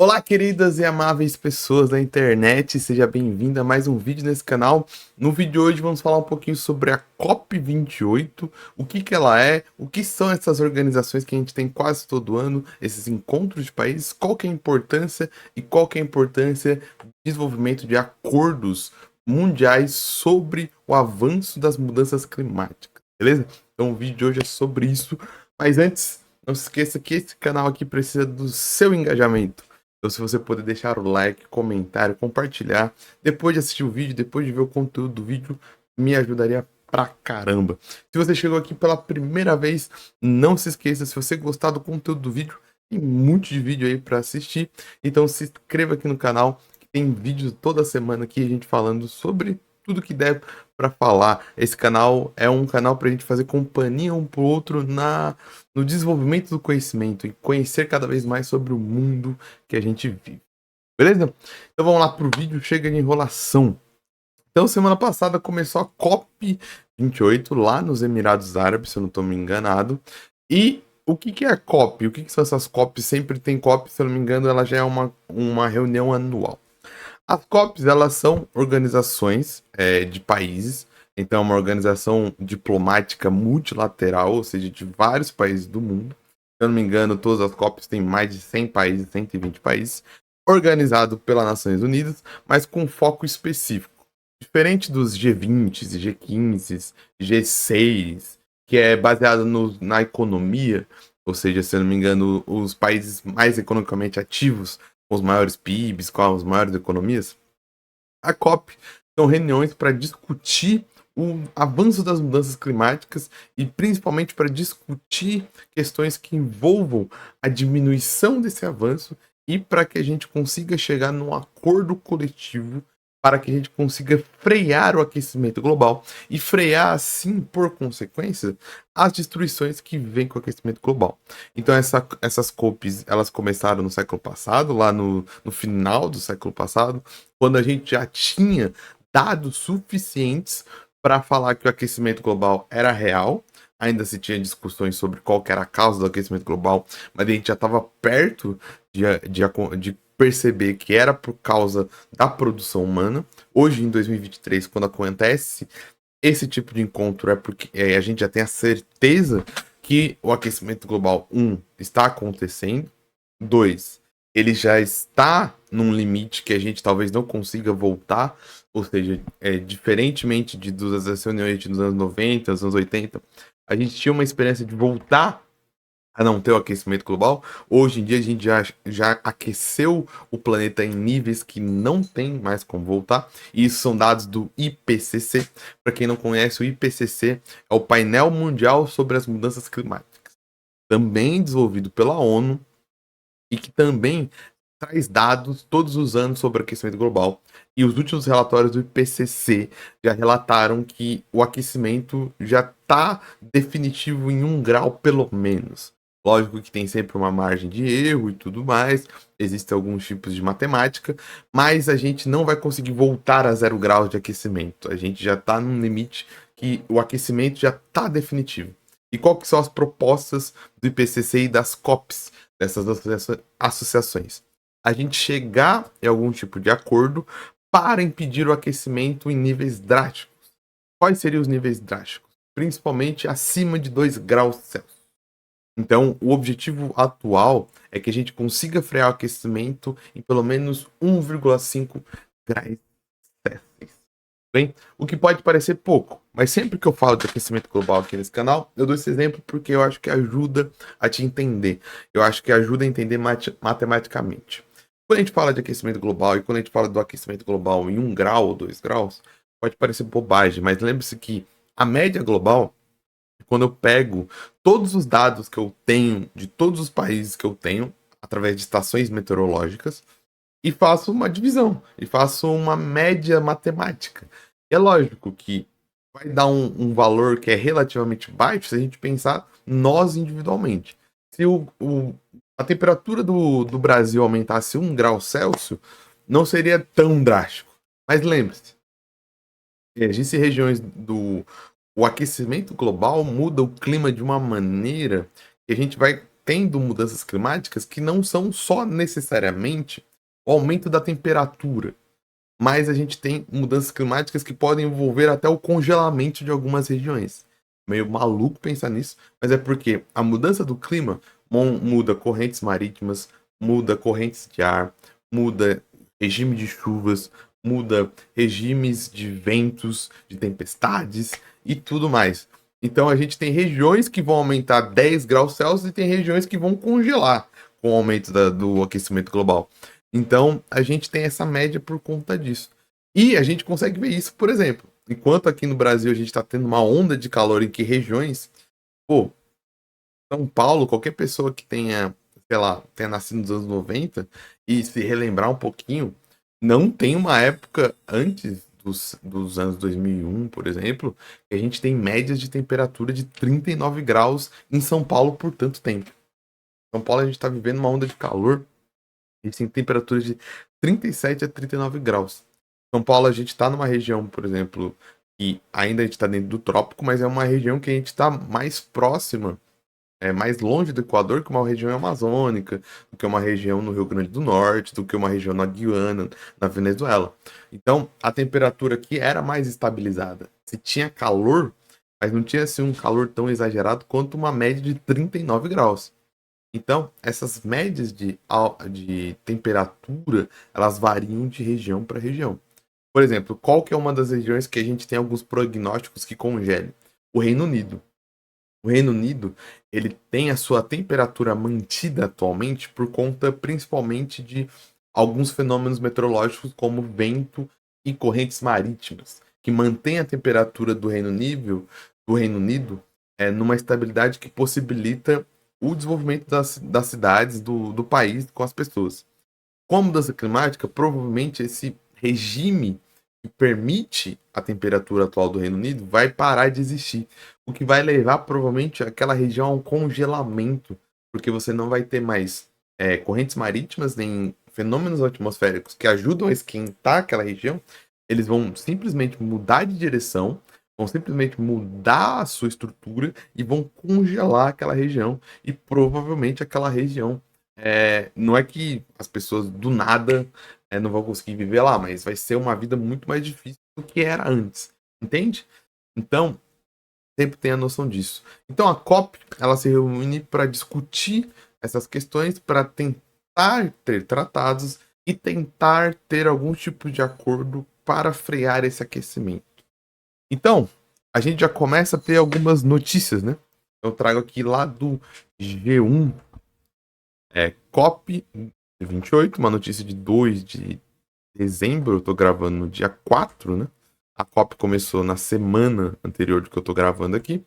Olá, queridas e amáveis pessoas da internet, seja bem-vinda a mais um vídeo nesse canal. No vídeo de hoje vamos falar um pouquinho sobre a COP28, o que que ela é, o que são essas organizações que a gente tem quase todo ano, esses encontros de países, qual que é a importância e qual que é a importância do desenvolvimento de acordos mundiais sobre o avanço das mudanças climáticas, beleza? Então o vídeo de hoje é sobre isso, mas antes, não se esqueça que esse canal aqui precisa do seu engajamento. Então, se você puder deixar o like, comentário, compartilhar, depois de assistir o vídeo, depois de ver o conteúdo do vídeo, me ajudaria pra caramba. Se você chegou aqui pela primeira vez, não se esqueça, se você gostar do conteúdo do vídeo, tem um monte de vídeo aí para assistir. Então se inscreva aqui no canal, que tem vídeos toda semana aqui a gente falando sobre tudo que der para falar. Esse canal é um canal para a gente fazer companhia um pro outro no desenvolvimento do conhecimento e conhecer cada vez mais sobre o mundo que a gente vive. Beleza? Então vamos lá pro vídeo, chega de enrolação. Então semana passada começou a COP28 lá nos Emirados Árabes, se eu não estou me enganado. E o que que é a COP? O que que são essas COPs? Sempre tem COP, se eu não me engano, ela já é uma reunião anual. As COPs, elas são organizações de países, então é uma organização diplomática multilateral, ou seja, de vários países do mundo. Se eu não me engano, todas as COPs têm mais de 100 países, 120 países, organizado pelas Nações Unidas, mas com foco específico. Diferente dos G20, G15, G6, que é baseado na economia, ou seja, se eu não me engano, os países mais economicamente ativos, com os maiores PIBs, com as maiores economias, a COP são reuniões para discutir o avanço das mudanças climáticas e principalmente para discutir questões que envolvam a diminuição desse avanço e para que a gente consiga chegar num acordo coletivo para que a gente consiga frear o aquecimento global e frear, assim, por consequência, as destruições que vêm com o aquecimento global. Então, essas COPs, elas começaram no século passado, lá no final do século passado, quando a gente já tinha dados suficientes para falar que o aquecimento global era real. Ainda se tinha discussões sobre qual que era a causa do aquecimento global, mas a gente já estava perto de perceber que era por causa da produção humana. Hoje, em 2023, quando acontece esse tipo de encontro, é porque a gente já tem a certeza que o aquecimento global, está acontecendo, 2, ele já está num limite que a gente talvez não consiga voltar, ou seja, diferentemente das reuniões dos anos 90, dos anos 80, a gente tinha uma experiência de voltar a não ter o aquecimento global. Hoje em dia a gente já aqueceu o planeta em níveis que não tem mais como voltar. E isso são dados do IPCC. Para quem não conhece, o IPCC é o painel mundial sobre as mudanças climáticas, também desenvolvido pela ONU e que também traz dados todos os anos sobre o aquecimento global. E os últimos relatórios do IPCC já relataram que o aquecimento já está definitivo em 1 grau pelo menos. Lógico que tem sempre uma margem de erro e tudo mais, existem alguns tipos de matemática, mas a gente não vai conseguir voltar a 0 graus de aquecimento. A gente já está num limite que o aquecimento já está definitivo. E qual que são as propostas do IPCC e das COPs, dessas associações? A gente chegar em algum tipo de acordo para impedir o aquecimento em níveis drásticos. Quais seriam os níveis drásticos? Principalmente acima de 2 graus Celsius. Então, o objetivo atual é que a gente consiga frear o aquecimento em pelo menos 1,5 graus Celsius. Bem, o que pode parecer pouco, mas sempre que eu falo de aquecimento global aqui nesse canal, eu dou esse exemplo porque eu acho que ajuda a te entender. Eu acho que ajuda a entender matematicamente. Quando a gente fala de aquecimento global e quando a gente fala do aquecimento global em 1 grau ou 2 graus, pode parecer bobagem, mas lembre-se que a média global, quando eu pego todos os dados que eu tenho de todos os países que eu tenho, através de estações meteorológicas, e faço uma divisão, e faço uma média matemática. É lógico que vai dar um valor que é relativamente baixo se a gente pensar nós individualmente. Se a temperatura do Brasil aumentasse 1 grau Celsius, não seria tão drástico. Mas lembre-se, existem regiões o aquecimento global muda o clima de uma maneira que a gente vai tendo mudanças climáticas que não são só necessariamente o aumento da temperatura, mas a gente tem mudanças climáticas que podem envolver até o congelamento de algumas regiões. Meio maluco pensar nisso, mas é porque a mudança do clima muda correntes marítimas, muda correntes de ar, muda regime de chuvas, muda regimes de ventos, de tempestades e tudo mais. Então a gente tem regiões que vão aumentar 10 graus Celsius e tem regiões que vão congelar com o aumento do aquecimento global. Então a gente tem essa média por conta disso. E a gente consegue ver isso, por exemplo, enquanto aqui no Brasil a gente está tendo uma onda de calor em que regiões, pô, São Paulo, qualquer pessoa que tenha, sei lá, tenha nascido nos anos 90 e se relembrar um pouquinho, não tem uma época antes dos anos 2001, por exemplo, que a gente tem médias de temperatura de 39 graus em São Paulo por tanto tempo. São Paulo a gente está vivendo uma onda de calor, a gente tem temperaturas de 37 a 39 graus. São Paulo a gente está numa região, por exemplo, que ainda a gente está dentro do trópico, mas é uma região que a gente está mais próxima, mais longe do Equador que uma região amazônica, do que uma região no Rio Grande do Norte, do que uma região na Guiana, na Venezuela. Então, a temperatura aqui era mais estabilizada. Se tinha calor, mas não tinha assim, um calor tão exagerado quanto uma média de 39 graus. Então, essas médias de temperatura, elas variam de região para região. Por exemplo, qual que é uma das regiões que a gente tem alguns prognósticos que congele? O Reino Unido. O Reino Unido, ele tem a sua temperatura mantida atualmente por conta principalmente de alguns fenômenos meteorológicos como vento e correntes marítimas, que mantém a temperatura do Reino Unido numa estabilidade que possibilita o desenvolvimento das cidades do país com as pessoas. Com a mudança climática, provavelmente esse regime que permite a temperatura atual do Reino Unido vai parar de existir, o que vai levar provavelmente aquela região a um congelamento, porque você não vai ter mais correntes marítimas nem fenômenos atmosféricos que ajudam a esquentar aquela região. Eles vão simplesmente mudar de direção, vão simplesmente mudar a sua estrutura e vão congelar aquela região, e provavelmente aquela região não é que as pessoas do nada não vão conseguir viver lá, mas vai ser uma vida muito mais difícil do que era antes, entende? Então, sempre tem a noção disso. Então, a COP, ela se reúne para discutir essas questões, para tentar ter tratados e tentar ter algum tipo de acordo para frear esse aquecimento. Então, a gente já começa a ter algumas notícias, né? Eu trago aqui lá do G1, COP 28, uma notícia de 2 de dezembro, eu tô gravando no dia 4, né? A COP começou na semana anterior do que eu tô gravando aqui.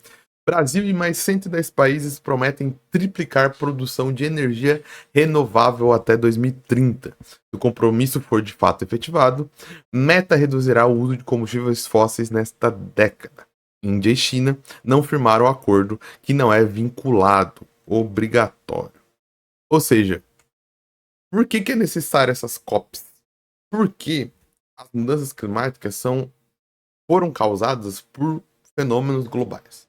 Brasil e mais 110 países prometem triplicar a produção de energia renovável até 2030. Se o compromisso for de fato efetivado, meta reduzirá o uso de combustíveis fósseis nesta década. Índia e China não firmaram o acordo, que não é vinculado, obrigatório. Ou seja, por que é necessário essas COPs? Porque as mudanças climáticas foram causadas por fenômenos globais.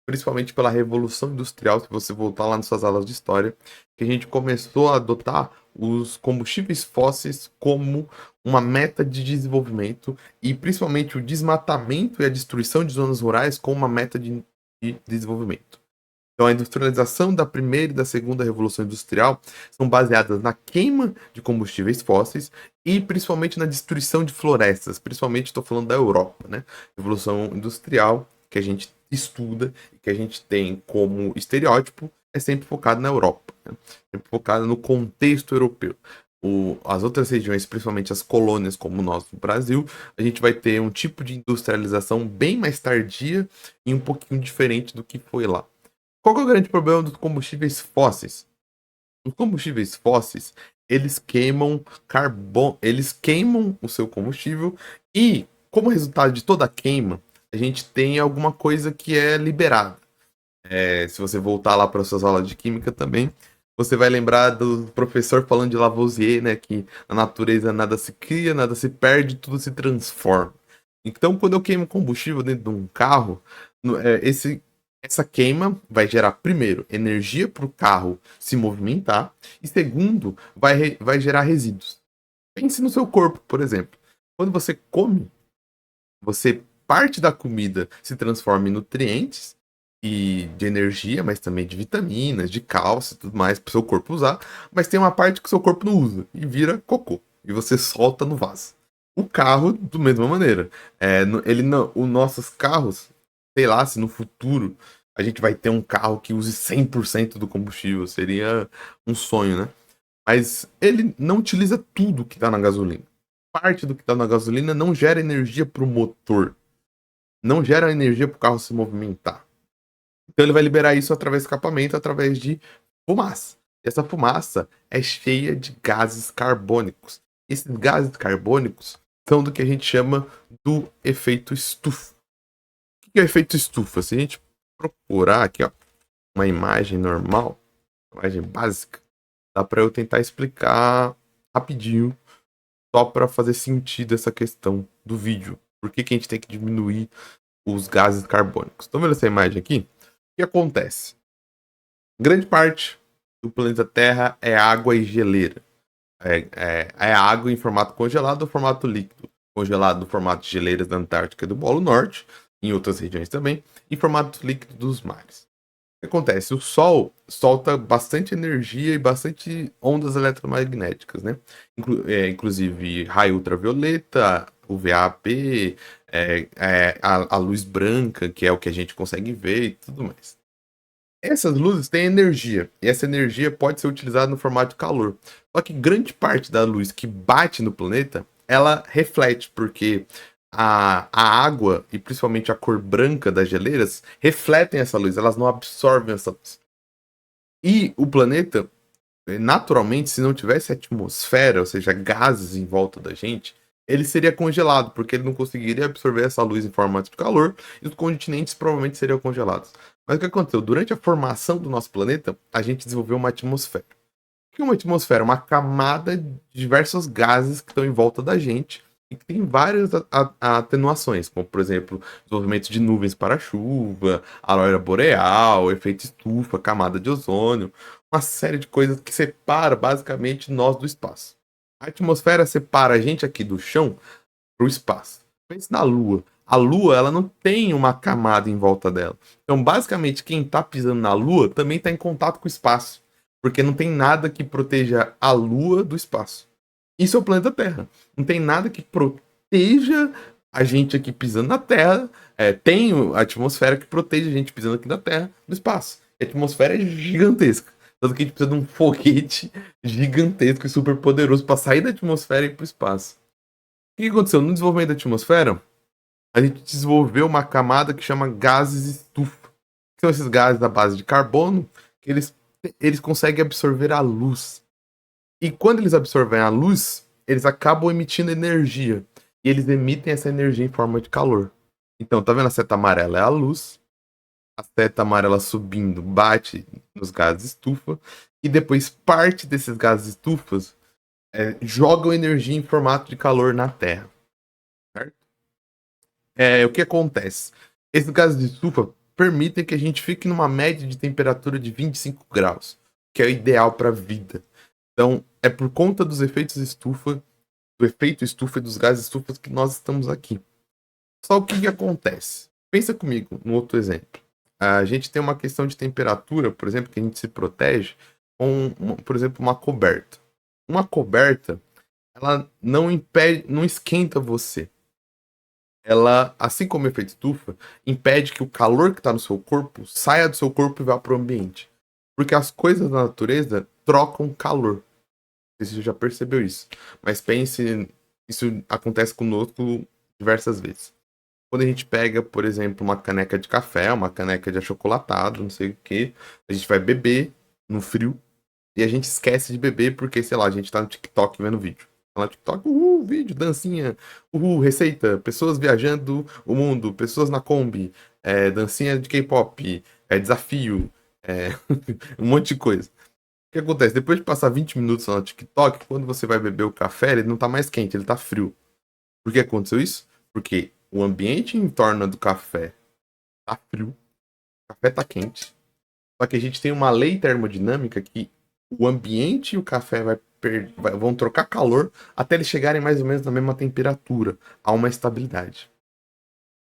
Principalmente pela Revolução Industrial, se você voltar lá nas suas aulas de história, que a gente começou a adotar os combustíveis fósseis como uma meta de desenvolvimento, e principalmente o desmatamento e a destruição de zonas rurais como uma meta de desenvolvimento. Então, a industrialização da primeira e da segunda revolução industrial são baseadas na queima de combustíveis fósseis e principalmente na destruição de florestas. Principalmente estou falando da Europa, né? Revolução industrial que a gente estuda e que a gente tem como estereótipo é sempre focado na Europa, né? Sempre focado no contexto europeu. As outras regiões, principalmente as colônias como o nosso Brasil, a gente vai ter um tipo de industrialização bem mais tardia e um pouquinho diferente do que foi lá. Qual que é o grande problema dos combustíveis fósseis? Os combustíveis fósseis, eles queimam carbono, eles queimam o seu combustível e, como resultado de toda a queima, a gente tem alguma coisa que é liberada. Se você voltar lá para suas aulas de química também, você vai lembrar do professor falando de Lavoisier, né, que na natureza nada se cria, nada se perde, tudo se transforma. Então, quando eu queimo combustível dentro de um carro, esse Essa queima vai gerar, primeiro, energia para o carro se movimentar, e segundo, vai gerar resíduos. Pense no seu corpo, por exemplo. Quando você come, você parte da comida se transforma em nutrientes e de energia, mas também de vitaminas, de cálcio e tudo mais para o seu corpo usar, mas tem uma parte que o seu corpo não usa e vira cocô e você solta no vaso. O carro, da mesma maneira. Ele não, os nossos carros, sei lá, se no futuro a gente vai ter um carro que use 100% do combustível, seria um sonho, né? Mas ele não utiliza tudo que está na gasolina. Parte do que está na gasolina não gera energia para o motor, não gera energia para o carro se movimentar. Então ele vai liberar isso através do escapamento, através de fumaça. E essa fumaça é cheia de gases carbônicos. Esses gases carbônicos são do que a gente chama do efeito estufa. O que é o efeito estufa? Se a gente procurar aqui, ó, uma imagem normal, uma imagem básica, dá para eu tentar explicar rapidinho, só para fazer sentido essa questão do vídeo. Por que a gente tem que diminuir os gases carbônicos? Estão vendo essa imagem aqui? O que acontece? Grande parte do planeta Terra é água e geleira. É água em formato congelado ou formato líquido. Congelado no formato de geleiras da Antártica e do Polo Norte, em outras regiões também, e formato líquido dos mares. O que acontece? O Sol solta bastante energia e bastante ondas eletromagnéticas, né? Inclusive raio ultravioleta, UVA-B, a luz branca, que é o que a gente consegue ver e tudo mais. Essas luzes têm energia, e essa energia pode ser utilizada no formato de calor. Só que grande parte da luz que bate no planeta, ela reflete, porque a água, e principalmente a cor branca das geleiras, refletem essa luz, elas não absorvem essa luz. E o planeta, naturalmente, se não tivesse atmosfera, ou seja, gases em volta da gente, ele seria congelado, porque ele não conseguiria absorver essa luz em formato de calor, e os continentes provavelmente seriam congelados. Mas o que aconteceu? Durante a formação do nosso planeta, a gente desenvolveu uma atmosfera. O que é uma atmosfera? Uma camada de diversos gases que estão em volta da gente e que tem várias atenuações, como, por exemplo, desenvolvimento de nuvens para chuva, aurora boreal, efeito estufa, camada de ozônio, uma série de coisas que separa basicamente nós do espaço. A atmosfera separa a gente aqui do chão para o espaço. Pense na Lua. A Lua, ela não tem uma camada em volta dela. Então, basicamente, quem está pisando na Lua também está em contato com o espaço, porque não tem nada que proteja a Lua do espaço. Isso é o planeta Terra. Não tem nada que proteja a gente aqui pisando na Terra. Tem a atmosfera que protege a gente pisando aqui na Terra do espaço. A atmosfera é gigantesca. Tanto que a gente precisa de um foguete gigantesco e super poderoso para sair da atmosfera e ir para o espaço. O que aconteceu? No desenvolvimento da atmosfera, a gente desenvolveu uma camada que chama gases estufa. Que são esses gases à base de carbono que eles conseguem absorver a luz. E quando eles absorvem a luz, eles acabam emitindo energia. E eles emitem essa energia em forma de calor. Então, tá vendo a seta amarela? É a luz. A seta amarela subindo bate nos gases estufa. E depois parte desses gases estufas jogam energia em formato de calor na Terra. Certo? O que acontece? Esses gases de estufa permitem que a gente fique numa média de temperatura de 25 graus, que é o ideal para a vida. Então, é por conta dos efeitos estufa, do efeito estufa e dos gases estufas que nós estamos aqui. Só o que acontece? Pensa comigo no outro exemplo. A gente tem uma questão de temperatura, por exemplo, que a gente se protege com, por exemplo, uma coberta. Uma coberta, ela não impede, não esquenta você. Ela, assim como o efeito estufa, impede que o calor que está no seu corpo saia do seu corpo e vá para o ambiente. Porque as coisas da natureza trocam calor. Não sei se você já percebeu isso. Mas pense, isso acontece conosco diversas vezes. Quando a gente pega, por exemplo, uma caneca de café, uma caneca de achocolatado, não sei o que, a gente vai beber no frio e a gente esquece de beber porque, sei lá, a gente tá no TikTok vendo vídeo. Tá no TikTok, vídeo, dancinha, receita, pessoas viajando o mundo, pessoas na Kombi, dancinha de K-pop, desafio, um monte de coisa. O que acontece? Depois de passar 20 minutos no TikTok, quando você vai beber o café, ele não tá mais quente, ele tá frio. Por que aconteceu isso? Porque o ambiente em torno do café tá frio. café tá quente. Só que a gente tem uma lei termodinâmica que o ambiente e o café vão trocar calor até eles chegarem mais ou menos na mesma temperatura. Há uma estabilidade.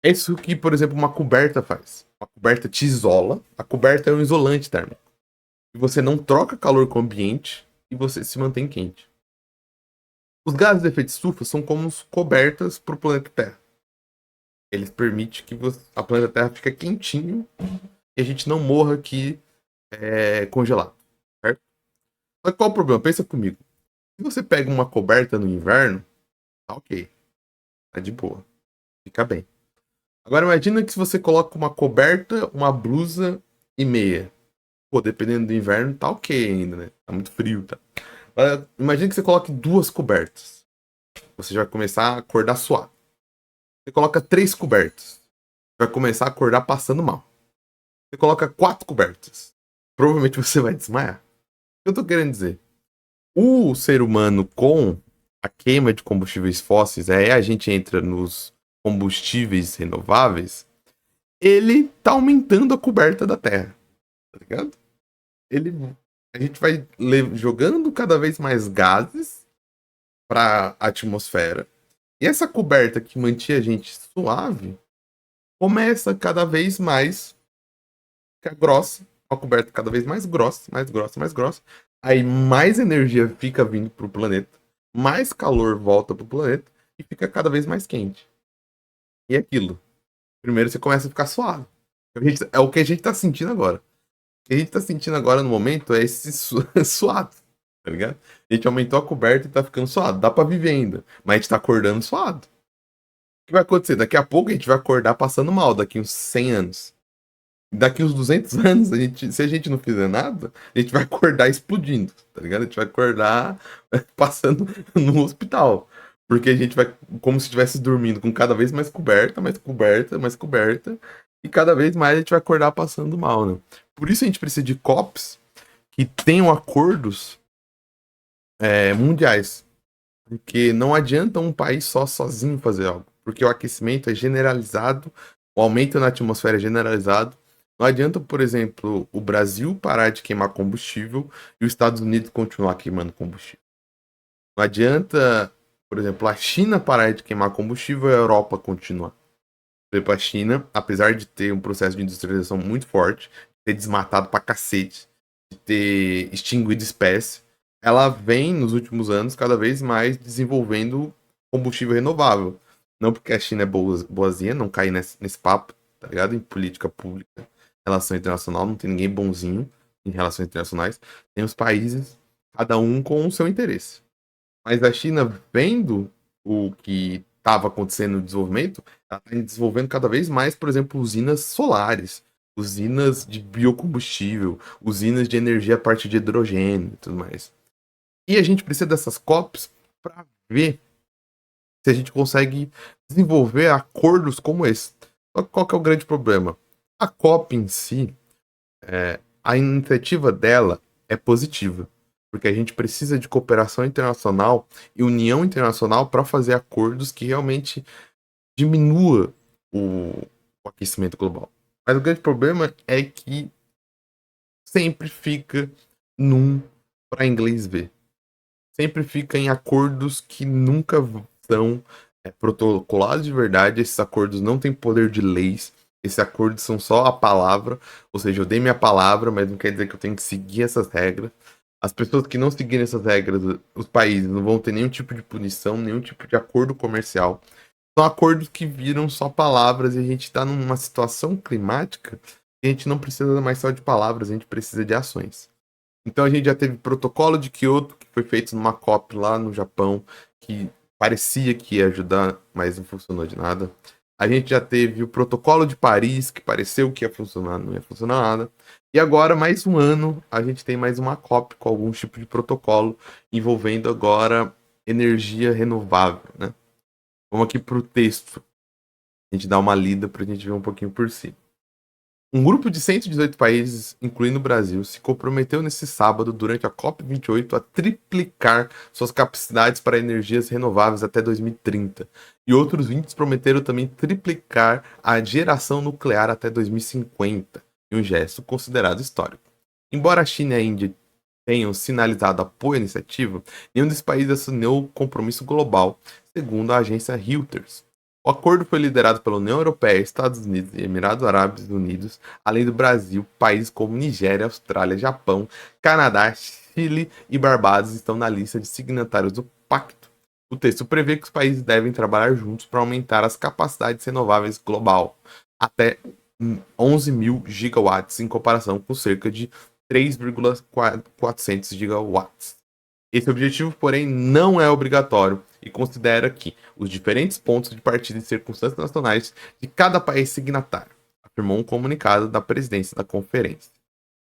É isso que, por exemplo, uma coberta faz. Uma coberta te isola. A coberta é um isolante térmico. E você não troca calor com o ambiente e você se mantém quente. Os gases de efeito estufa são como cobertas para o planeta Terra. Eles permitem que a planeta Terra fique quentinho e a gente não morra aqui congelado. Certo? Mas qual o problema? Pensa comigo. Se você pega uma coberta no inverno, tá ok. Tá de boa. Fica bem. Agora imagina que se você coloca uma coberta, uma blusa e meia. Pô, dependendo do inverno, tá ok ainda, né? Tá muito frio, tá? Agora, imagina que você coloque 2 cobertas. Você já vai começar a acordar suado. Você coloca 3 cobertas. Vai começar a acordar passando mal. Você coloca 4 cobertas. Provavelmente você vai desmaiar. O que eu tô querendo dizer? O ser humano com a queima de combustíveis fósseis, a gente entra nos combustíveis renováveis, ele tá aumentando a coberta da Terra, tá ligado? A gente vai jogando cada vez mais gases para a atmosfera. E essa coberta que mantinha a gente suave começa cada vez mais ficar grossa, uma coberta cada vez mais grossa, mais grossa, mais grossa. Aí mais energia fica vindo pro planeta, mais calor volta pro planeta e fica cada vez mais quente. E aquilo. Primeiro você começa a ficar suave. É o que a gente tá sentindo agora. O que a gente tá sentindo agora no momento é esse suado, tá ligado? A gente aumentou a coberta e tá ficando suado. Dá pra viver ainda, mas a gente tá acordando suado. O que vai acontecer? Daqui a pouco a gente vai acordar passando mal, daqui uns 100 anos. Daqui uns 200 anos, se a gente não fizer nada, a gente vai acordar explodindo, tá ligado? A gente vai acordar passando no hospital. Porque a gente vai, como se estivesse dormindo com cada vez mais coberta, mais coberta, mais coberta. E cada vez mais a gente vai acordar passando mal, né? Por isso a gente precisa de COPs que tenham acordos mundiais. Porque não adianta um país sozinho fazer algo. Porque o aquecimento é generalizado, o aumento na atmosfera é generalizado. Não adianta, por exemplo, o Brasil parar de queimar combustível e os Estados Unidos continuar queimando combustível. Não adianta, por exemplo, a China parar de queimar combustível e a Europa continuar. Por exemplo, a China, apesar de ter um processo de industrialização muito forte, de ter desmatado pra cacete, de ter extinguido espécie, ela vem, nos últimos anos, cada vez mais desenvolvendo combustível renovável. Não porque a China é boazinha, não cair nesse papo, tá ligado? Em política pública, relação internacional, não tem ninguém bonzinho em relações internacionais. Tem os países, cada um com o seu interesse. Mas a China, vendo o que estava acontecendo no desenvolvimento, ela está desenvolvendo cada vez mais, por exemplo, usinas solares, usinas de biocombustível, usinas de energia a partir de hidrogênio e tudo mais. E a gente precisa dessas COPs para ver se a gente consegue desenvolver acordos como esse. Só que qual que é o grande problema? A COP em si, a iniciativa dela é positiva, porque a gente precisa de cooperação internacional e união internacional para fazer acordos que realmente diminua o aquecimento global. Mas o grande problema é que sempre fica num para inglês ver. Sempre fica em acordos que nunca são protocolados de verdade. Esses acordos não têm poder de leis. Esses acordos são só a palavra. Ou seja, eu dei minha palavra, mas não quer dizer que eu tenho que seguir essas regras. As pessoas que não seguirem essas regras, os países, não vão ter nenhum tipo de punição, nenhum tipo de acordo comercial. São acordos que viram só palavras e a gente está numa situação climática que a gente não precisa mais só de palavras, a gente precisa de ações. Então a gente já teve protocolo de Kyoto, que foi feito numa COP lá no Japão, que parecia que ia ajudar, mas não funcionou de nada. A gente já teve o protocolo de Paris, que pareceu que ia funcionar, não ia funcionar nada. E agora, mais um ano, a gente tem mais uma COP com algum tipo de protocolo envolvendo agora energia renovável, né? Vamos aqui para o texto. A gente dá uma lida para a gente ver um pouquinho por cima. Um grupo de 118 países, incluindo o Brasil, se comprometeu nesse sábado, durante a COP28, a triplicar suas capacidades para energias renováveis até 2030. E outros 20 prometeram também triplicar a geração nuclear até 2050. e um gesto considerado histórico. Embora a China e a Índia tenham sinalizado apoio à iniciativa, nenhum dos países assinou o compromisso global, segundo a agência Reuters. O acordo foi liderado pela União Europeia, Estados Unidos e Emirados Árabes Unidos, além do Brasil. Países como Nigéria, Austrália, Japão, Canadá, Chile e Barbados estão na lista de signatários do pacto. O texto prevê que os países devem trabalhar juntos para aumentar as capacidades renováveis global até 11 mil gigawatts, em comparação com cerca de 3,400 gigawatts. Esse objetivo, porém, não é obrigatório e considera que os diferentes pontos de partida e circunstâncias nacionais de cada país signatário, afirmou um comunicado da presidência da conferência.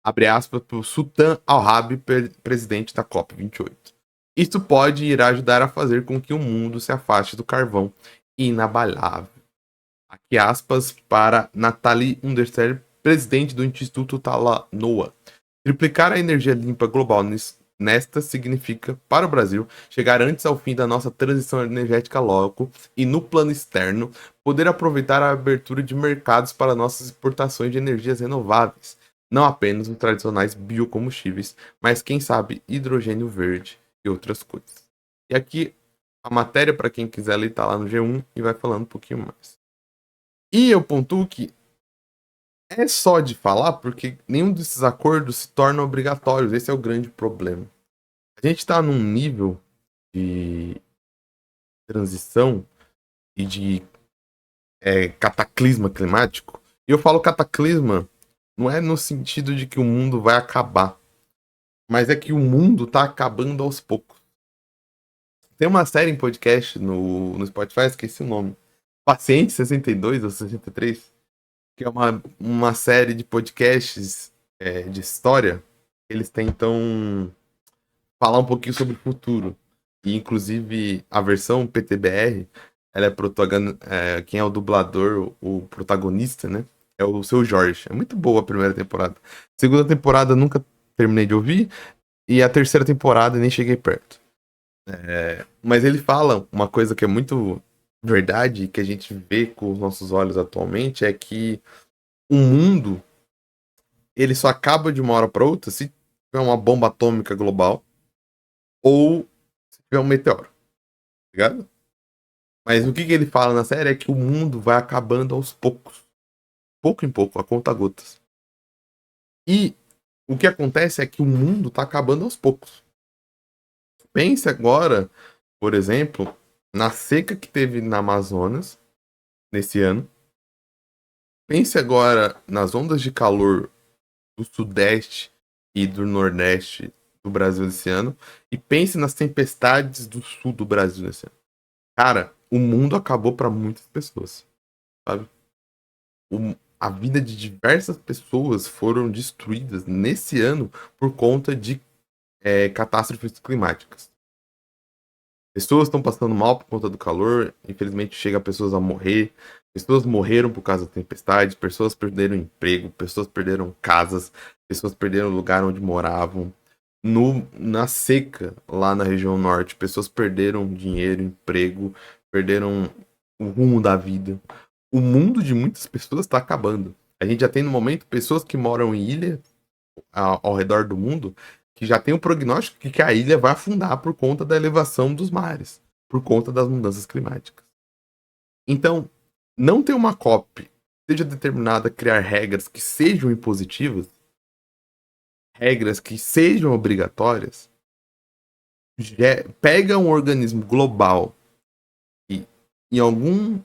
Abre aspas para o Sultan Al-Rabi, presidente da COP28. Isto pode e irá ajudar a fazer com que o mundo se afaste do carvão inabalável. Aqui aspas para Nathalie Underser, presidente do Instituto Talanoa. Triplicar a energia limpa global nesta significa, para o Brasil, chegar antes ao fim da nossa transição energética local e, no plano externo, poder aproveitar a abertura de mercados para nossas exportações de energias renováveis, não apenas os tradicionais biocombustíveis, mas, quem sabe, hidrogênio verde e outras coisas. E aqui, a matéria, para quem quiser ler, está lá no G1 e vai falando um pouquinho mais. E eu pontuo que é só de falar porque nenhum desses acordos se torna obrigatórios. Esse é o grande problema. A gente está num nível de transição e de cataclisma climático. E eu falo cataclisma não é no sentido de que o mundo vai acabar, mas é que o mundo está acabando aos poucos. Tem uma série em podcast no Spotify, esqueci o nome. Paciente 62 ou 63, que é uma série de podcasts de história. Eles tentam falar um pouquinho sobre o futuro. E, inclusive, a versão PTBR, ela quem é o dublador, o protagonista, né? É o Seu Jorge. É muito boa a primeira temporada. Segunda temporada nunca terminei de ouvir. E a terceira temporada nem cheguei perto. Mas ele fala uma coisa que é muito verdade, que a gente vê com os nossos olhos atualmente, é que o mundo ele só acaba de uma hora para outra se tiver uma bomba atômica global ou se tiver um meteoro, tá ligado? Mas o que ele fala na série é que o mundo vai acabando aos poucos, pouco em pouco, a conta gotas. E o que acontece é que o mundo tá acabando aos poucos. Pense agora, por exemplo, na seca que teve na Amazonas nesse ano. Pense agora nas ondas de calor do Sudeste e do Nordeste do Brasil esse ano. E pense nas tempestades do Sul do Brasil esse ano. Cara, o mundo acabou para muitas pessoas, sabe? A vida de diversas pessoas foram destruídas nesse ano por conta de catástrofes climáticas. Pessoas estão passando mal por conta do calor, infelizmente chega pessoas a morrer, pessoas morreram por causa da tempestade, pessoas perderam emprego, pessoas perderam casas, pessoas perderam o lugar onde moravam. Na seca, lá na região norte, pessoas perderam dinheiro, emprego, perderam o rumo da vida. O mundo de muitas pessoas está acabando. A gente já tem no momento pessoas que moram em ilha ao redor do mundo que já tem o prognóstico que a ilha vai afundar por conta da elevação dos mares, por conta das mudanças climáticas. Então, não ter uma COP que seja determinada a criar regras que sejam impositivas, regras que sejam obrigatórias, pega um organismo global e em algum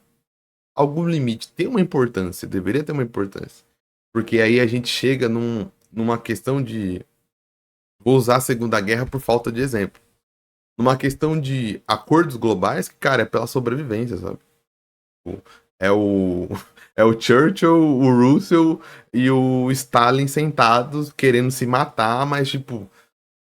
limite tem uma importância, deveria ter uma importância. Porque aí a gente chega numa questão de vou usar a Segunda Guerra por falta de exemplo. Numa questão de acordos globais, que, cara, é pela sobrevivência, sabe? É o, é o Churchill, o Roosevelt e o Stalin sentados querendo se matar, mas, tipo,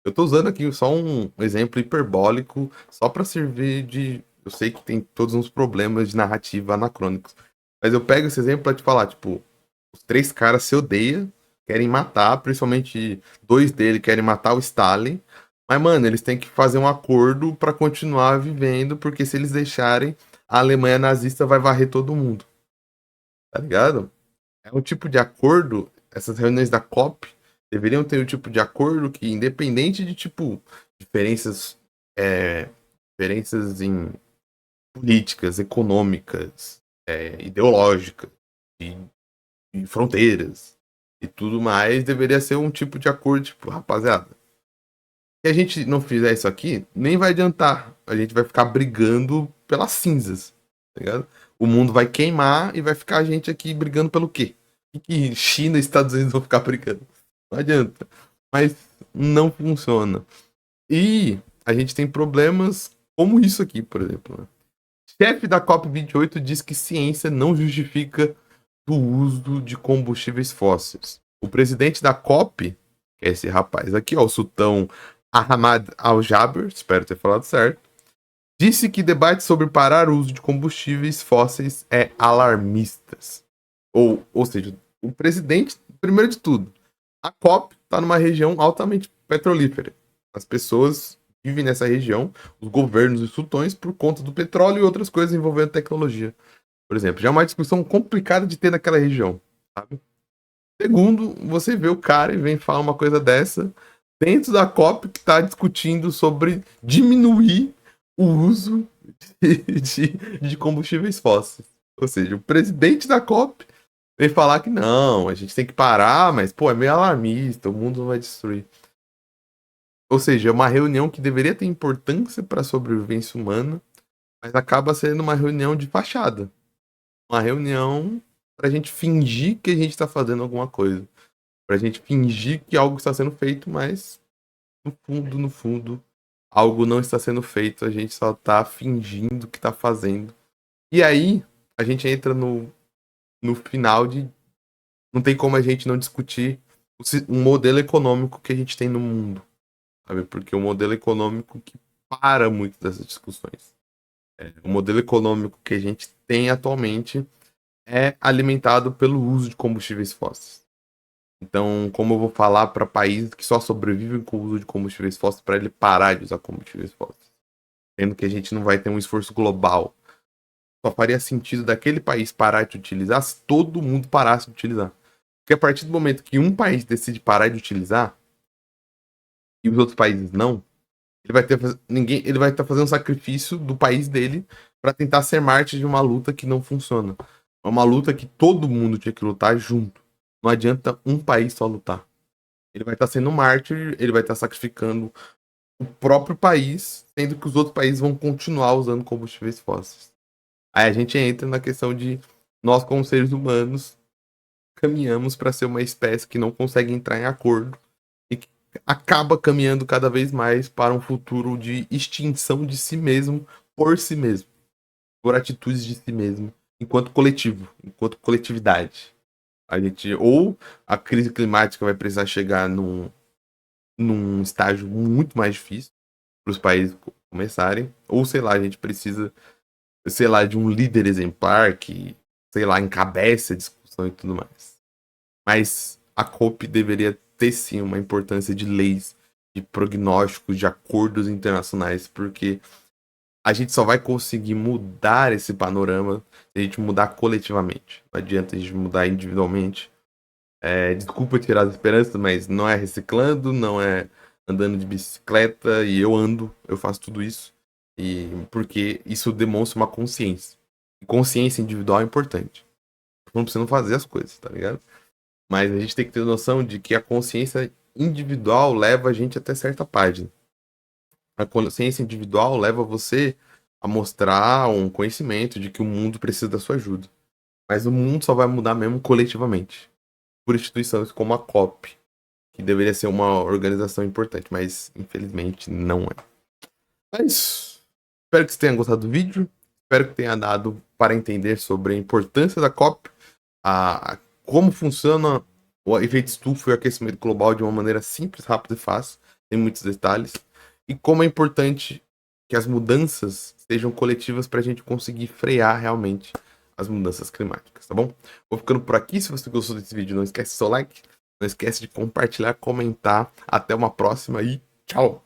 eu tô usando aqui só um exemplo hiperbólico, só pra servir de. Eu sei que tem todos uns problemas de narrativa anacrônicos, mas eu pego esse exemplo pra te falar, tipo, os três caras se odeiam, querem matar, principalmente dois deles querem matar o Stalin. Mas, mano, eles têm que fazer um acordo pra continuar vivendo, porque se eles deixarem, a Alemanha nazista vai varrer todo mundo. Tá ligado? É um tipo de acordo essas reuniões da COP deveriam ter o tipo de acordo que, independente de, tipo, diferenças, diferenças em políticas, econômicas, ideológicas, e fronteiras e tudo mais, deveria ser um tipo de acordo, tipo, rapaziada, se a gente não fizer isso aqui, nem vai adiantar. A gente vai ficar brigando pelas cinzas, tá ligado? O mundo vai queimar e vai ficar a gente aqui brigando pelo quê? O que China e Estados Unidos vão ficar brigando? Não adianta. Mas não funciona. E a gente tem problemas como isso aqui, por exemplo. Né? Chefe da COP28 diz que ciência não justifica o uso de combustíveis fósseis. O presidente da COP, que é esse rapaz aqui, ó, o sultão Ahmad Al-Jaber, espero ter falado certo, disse que debate sobre parar o uso de combustíveis fósseis é alarmistas. Ou seja, o presidente, primeiro de tudo, a COP está numa região altamente petrolífera. As pessoas vivem nessa região, os governos e sultões, por conta do petróleo e outras coisas envolvendo tecnologia. Por exemplo, já é uma discussão complicada de ter naquela região, sabe? Segundo, você vê o cara e vem falar uma coisa dessa dentro da COP que está discutindo sobre diminuir o uso de combustíveis fósseis. Ou seja, o presidente da COP vem falar que não, a gente tem que parar, mas pô, é meio alarmista, o mundo não vai destruir. Ou seja, é uma reunião que deveria ter importância para a sobrevivência humana, mas acaba sendo uma reunião de fachada. Uma reunião para a gente fingir que a gente está fazendo alguma coisa. Pra gente fingir que algo está sendo feito, mas no fundo, algo não está sendo feito, a gente só tá fingindo que tá fazendo. E aí, a gente entra no final de. Não tem como a gente não discutir o modelo econômico que a gente tem no mundo, sabe? Porque o modelo econômico que para muito dessas discussões. O modelo econômico que a gente tem atualmente é alimentado pelo uso de combustíveis fósseis. Então, como eu vou falar para países que só sobrevivem com o uso de combustíveis fósseis para ele parar de usar combustíveis fósseis? Sendo que a gente não vai ter um esforço global. Só faria sentido daquele país parar de utilizar se todo mundo parasse de utilizar. Porque a partir do momento que um país decide parar de utilizar e os outros países não, ele vai estar fazendo um sacrifício do país dele para tentar ser mártir de uma luta que não funciona. É uma luta que todo mundo tinha que lutar junto. Não adianta um país só lutar. Ele vai estar sendo mártir, ele vai estar sacrificando o próprio país, sendo que os outros países vão continuar usando combustíveis fósseis. Aí a gente entra na questão de nós, como seres humanos, caminhamos para ser uma espécie que não consegue entrar em acordo e que acaba caminhando cada vez mais para um futuro de extinção de si mesmo por si mesmo, por atitudes de si mesmo, enquanto coletivo, enquanto coletividade. Ou a crise climática vai precisar chegar num estágio muito mais difícil para os países começarem, ou sei lá, a gente precisa, sei lá, de um líder exemplar que, sei lá, encabece a discussão e tudo mais. Mas a COP deveria ter sim uma importância de leis, de prognósticos, de acordos internacionais, porque a gente só vai conseguir mudar esse panorama se a gente mudar coletivamente. Não adianta a gente mudar individualmente. Desculpa tirar as esperanças, mas não é reciclando, não é andando de bicicleta, e eu faço tudo isso, e porque isso demonstra uma consciência. E consciência individual é importante. Não precisa fazer as coisas, tá ligado? Mas a gente tem que ter noção de que a consciência individual leva a gente até certa página. A consciência individual leva você a mostrar um conhecimento de que o mundo precisa da sua ajuda. Mas o mundo só vai mudar mesmo coletivamente. Por instituições como a COP, que deveria ser uma organização importante, mas infelizmente não é. É isso. Espero que você tenha gostado do vídeo. Espero que tenha dado para entender sobre a importância da COP, como funciona o efeito estufa e o aquecimento global de uma maneira simples, rápida e fácil, tem muitos detalhes, e como é importante que as mudanças sejam coletivas para a gente conseguir frear realmente as mudanças climáticas, tá bom? Vou ficando por aqui. Se você gostou desse vídeo, não esquece do seu like, não esquece de compartilhar, comentar. Até uma próxima e tchau!